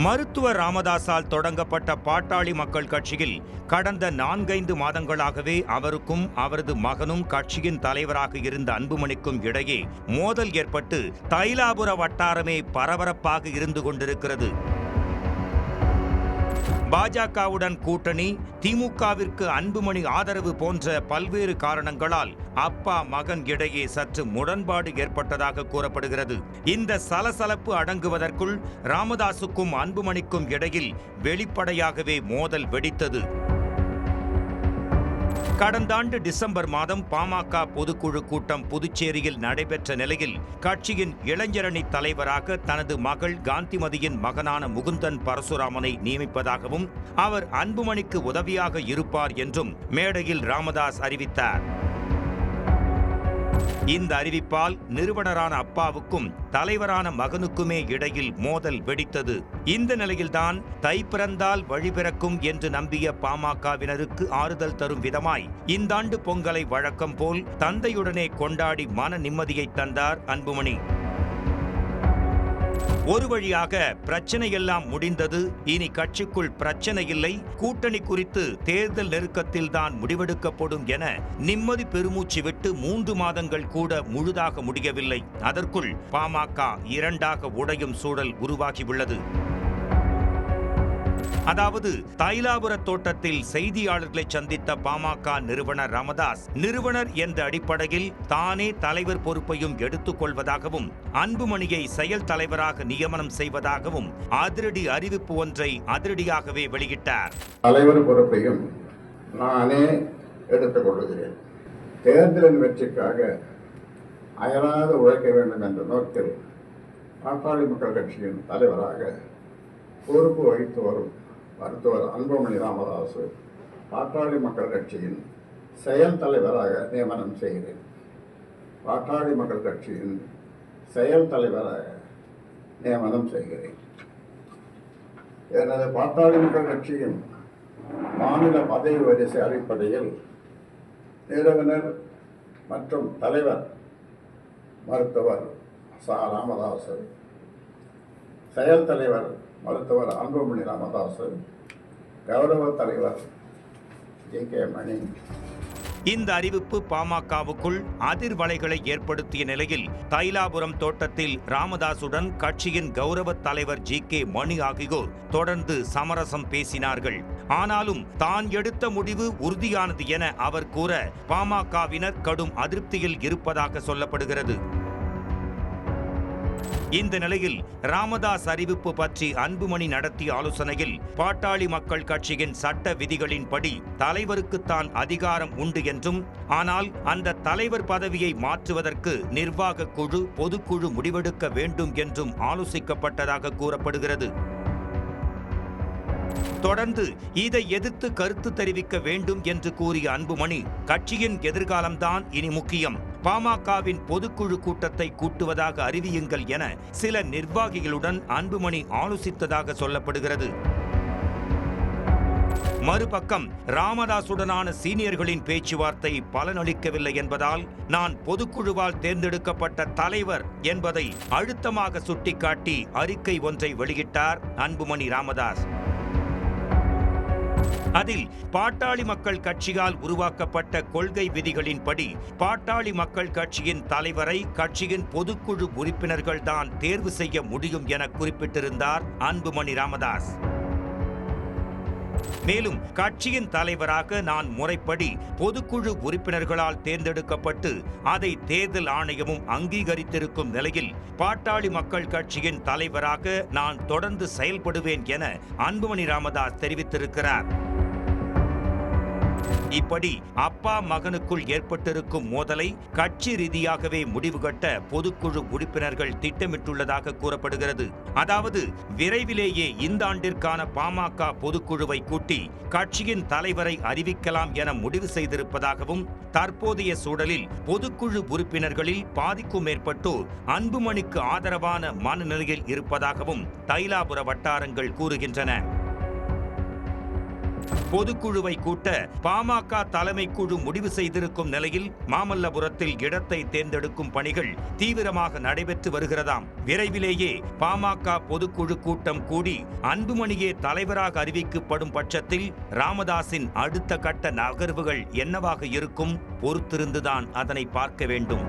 மருத்துவர் ராமதாஸால் தொடங்கப்பட்ட பாட்டாளி மக்கள் கட்சியில் கடந்த 4-5 மாதங்களாகவே அவருக்கும் அவரது மகனும் கட்சியின் தலைவராக இருந்த அன்புமணிக்கும் இடையே மோதல் ஏற்பட்டு தைலாபுர வட்டாரமே பரபரப்பாக இருந்து கொண்டிருக்கிறது. பாஜகவுடன் கூட்டணி, திமுகவிற்கு அன்புமணி ஆதரவு போன்ற பல்வேறு காரணங்களால் அப்பா மகன் இடையே சற்று முரண்பாடு ஏற்பட்டதாக கூறப்படுகிறது. இந்த சலசலப்பு அடங்குவதற்குள் ராமதாசுக்கும் அன்புமணிக்கும் இடையில் வெளிப்படையாகவே மோதல் வெடித்தது. கடந்த ஆண்டு டிசம்பர் மாதம் பாமக பொதுக்குழு கூட்டம் புதுச்சேரியில் நடைபெற்ற நிலையில் கட்சியின் இளைஞரணி தலைவராக தனது மகள் காந்திமதியின் மகனான முகுந்தன் பரசுராமனை நியமிப்பதாகவும் அவர் அன்புமணிக்கு உதவியாக இருப்பார் என்றும் மேடையில் ராமதாஸ் அறிவித்தார். இந்த அறிவிப்பால் நிறுவனரான அப்பாவுக்கும் தலைவரான மகனுக்குமே இடையில் மோதல் வெடித்தது. இந்த நிலையில்தான் தை பிறந்தால் வழி பிறக்கும் என்று நம்பிய பாமகவினருக்கு ஆறுதல் தரும் விதமாய் இந்த ஆண்டு பொங்கலை வழக்கம் போல் தந்தையுடனே கொண்டாடி மன நிம்மதியை தந்தார் அன்புமணி. ஒரு வழியாக பிரச்சனை எல்லாம் முடிந்தது. இனி கட்சிக்குள் பிரச்சனை இல்லை, கூட்டணி குறித்து தேர்தல் நெருக்கத்தில் தான் முடிவெடுக்கப்படும் என நிம்மதி பெருமூச்சு விட்டு 3 மாதங்கள் கூட முழுதாக முடியவில்லை. அதற்குள் பாமக 2ஆக உடையும் சூழல் உருவாகியுள்ளது. அதாவது தைலாபுர தோட்டத்தில் செய்தியாளர்களை சந்தித்த பாமக நிறுவனர் ராமதாஸ் நிறுவனர் என்ற அடிப்படையில் தானே தலைவர் பொறுப்பையும் எடுத்துக் கொள்வதாகவும் அன்புமணியை செயல் தலைவராக நியமனம் செய்வதாகவும் அதிரடி அறிவிப்பு ஒன்றை அதிரடியாகவே வெளியிட்டார். தலைவர் பொறுப்பையும் நானே எடுத்துக் கொள்கிறேன். தேர்தலின் வெற்றிக்காக அயராது உழைக்க வேண்டும் என்ற நோக்கில் பாட்டாளி மக்கள் கட்சியின் தலைவராக பொறுப்பு வகித்து வரும் மருத்துவர் அன்புமணி ராமதாசு பாட்டாளி மக்கள் கட்சியின் செயல் தலைவராக நியமனம் செய்கிறேன். பாட்டாளி மக்கள் கட்சியின் செயல் தலைவராக நியமனம் செய்கிறேன். எனது பாட்டாளி மக்கள் கட்சியின் மாநில பதவி வரிசை அடிப்படையில் நிறுவனர் மற்றும் தலைவர் மருத்துவர் ராமதாசு, செயல் தலைவர் மருத்துவர் அன்புமணி ராமதாசு, கௌரவ தலைவர் ஜி.கே. மணி. இந்த அறிவிப்பு பாமகவுக்குள் அதிர்வலைகளை ஏற்படுத்திய நிலையில் தைலாபுரம் தோட்டத்தில் ராமதாசுடன் கட்சியின் கௌரவ தலைவர் ஜி.கே. மணி ஆகியோர் தொடர்ந்து சமரசம் பேசினார்கள். ஆனாலும் தான் எடுத்த முடிவு உறுதியானது என அவர் கூற பாமகவினர் கடும் அதிருப்தியில் இருப்பதாக சொல்லப்படுகிறது. இந்த நிலையில் ராமதாஸ் அறிவிப்பு பற்றி அன்புமணி நடத்திய ஆலோசனையில் பாட்டாளி மக்கள் கட்சியின் சட்ட விதிகளின்படி தலைவருக்குத்தான் அதிகாரம் உண்டு என்றும், ஆனால் அந்த தலைவர் பதவியை மாற்றுவதற்கு நிர்வாக குழு, பொதுக்குழு முடிவெடுக்க வேண்டும் என்றும் ஆலோசிக்கப்பட்டதாக கூறப்படுகிறது. தொடர்ந்து இதை எதிர்த்து கருத்து தெரிவிக்க வேண்டும் என்று கூறிய அன்புமணி, கட்சியின் எதிர்காலம்தான் இனி முக்கியம், பாமகவின் பொதுக்குழு கூட்டத்தை கூட்டுவதாக அறிவியுங்கள் என சில நிர்வாகிகளுடன் அன்புமணி ஆலோசித்ததாக சொல்லப்படுகிறது. மறுபக்கம் ராமதாசுடனான சீனியர்களின் பேச்சுவார்த்தை பலனளிக்கவில்லை என்பதால் நான் பொதுக்குழுவால் தேர்ந்தெடுக்கப்பட்ட தலைவர் என்பதை அழுத்தமாக சுட்டிக்காட்டி அறிக்கை ஒன்றை வெளியிட்டார் அன்புமணி ராமதாஸ். அதில் பாட்டாளி மக்கள் கட்சியால் உருவாக்கப்பட்ட கொள்கை விதிகளின்படி பாட்டாளி மக்கள் கட்சியின் தலைவரை கட்சியின் பொதுக்குழு உறுப்பினர்கள் தான் தேர்வு செய்ய முடியும் என குறிப்பிட்டிருந்தார் அன்புமணி ராமதாஸ். மேலும் கட்சியின் தலைவராக நான் முறைப்படி பொதுக்குழு உறுப்பினர்களால் தேர்ந்தெடுக்கப்பட்டு அதை தேர்தல் ஆணையமும் அங்கீகரித்திருக்கும் நிலையில் பாட்டாளி மக்கள் கட்சியின் தலைவராக நான் தொடர்ந்து செயல்படுவேன் என அன்புமணி ராமதாஸ் தெரிவித்திருக்கிறார். இப்படி அப்பா மகனுக்குள் ஏற்பட்டிருக்கும் மோதலை கட்சி ரீதியாகவே முடிவு கட்ட பொதுக்குழு உறுப்பினர்கள் திட்டமிட்டுள்ளதாக கூறப்படுகிறது. அதாவது விரைவிலேயே இந்த ஆண்டிற்கான பாமக பொதுக்குழுவை கூட்டி கட்சியின் தலைவரை அறிவிக்கலாம் என முடிவு செய்திருப்பதாகவும், தற்போதைய சூழலில் பொதுக்குழு உறுப்பினர்களில் பாதிக்கும் மேற்பட்டோர் அன்புமணிக்கு ஆதரவான மனநிலையில் இருப்பதாகவும் தைலாபுர வட்டாரங்கள் கூறுகின்றன. பொதுக்குழுவை கூட்ட பாமக தலைமை குழு முடிவு செய்திருக்கும் நிலையில் மாமல்லபுரத்தில் இடத்தை தேர்ந்தெடுக்கும் பணிகள் தீவிரமாக நடைபெற்று வருகிறதாம். விரைவிலேயே பாமக பொதுக்குழு கூட்டம் கூடி அன்புமணியே தலைவராக அறிவிக்கப்படும் பட்சத்தில் ராமதாஸின் அடுத்த கட்ட நகர்வுகள் என்னவாக இருக்கும்? பொறுத்திருந்துதான் அதனை பார்க்க வேண்டும்.